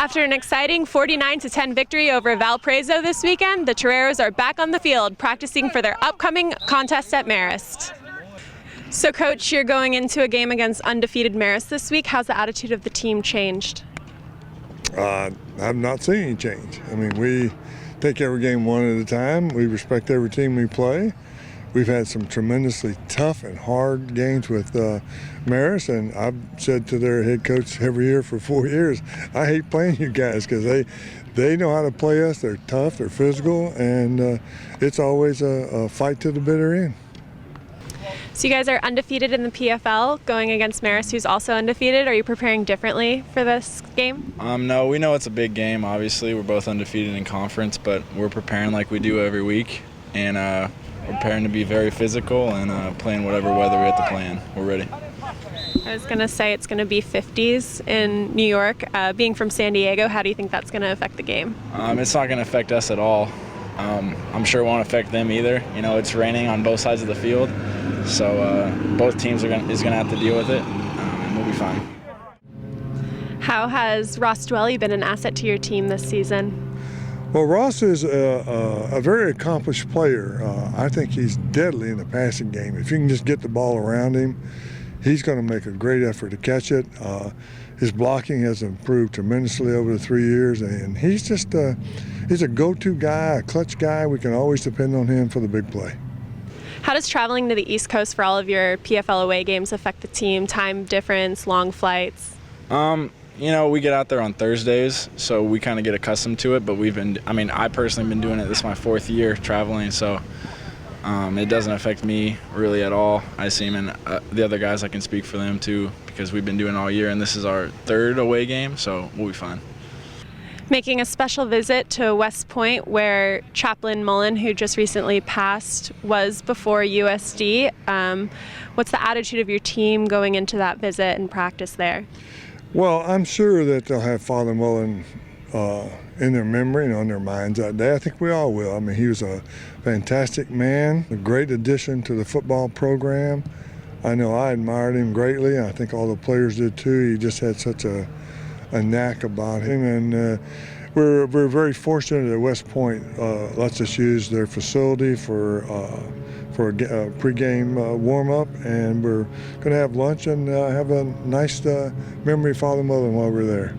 After an exciting 49-10 victory over Valparaiso this weekend, the Toreros are back on the field practicing for their upcoming contest at Marist. So Coach, you're going into a game against undefeated Marist this week. How's the attitude of the team changed? I've not seen any change. I mean, we take every game one at a time. We respect every team we play. We've had some tremendously tough and hard games with Marist, and I've said to their head coach every year for 4 years, I hate playing you guys because they know how to play us. They're tough, they're physical, and it's always a fight to the bitter end. So you guys are undefeated in the PFL, going against Marist, who's also undefeated. Are you preparing differently for this game? No, we know it's a big game, obviously. We're both undefeated in conference, but we're preparing like we do every week, and we're preparing to be very physical and playing whatever weather we have to play in. We're ready. I was going to say it's going to be 50s in New York. Being from San Diego, how do you think that's going to affect the game? It's not going to affect us at all. I'm sure it won't affect them either. You know, it's raining on both sides of the field, so both teams is going to have to deal with it, and we'll be fine. How has Ross Dwelley been an asset to your team this season? Well, Ross is a very accomplished player. I think he's deadly in the passing game. If you can just get the ball around him, he's going to make a great effort to catch it. His blocking has improved tremendously over the 3 years, and he's just he's a go-to guy, a clutch guy. We can always depend on him for the big play. How does traveling to the East Coast for all of your PFL away games affect the team? Time difference, long flights? You know, we get out there on Thursdays, so we kind of get accustomed to it, but I personally been doing it. This is my 4th year traveling, so it doesn't affect me really at all. I see him, and the other guys, I can speak for them too, because we've been doing it all year, and this is our 3rd away game, so we'll be fine. Making a special visit to West Point, where Chaplain Mullen, who just recently passed, was before USD. What's the attitude of your team going into that visit and practice there? Well, I'm sure that they'll have Father Mullen in their memory and on their minds that day. I think we all will. I mean, he was a fantastic man, a great addition to the football program. I know I admired him greatly, and I think all the players did too. He just had such a knack about him, and we're very fortunate at West Point. Lets us use their facility for a pregame warm-up, and we're going to have lunch and have a nice memory of Father Mullen while we're there.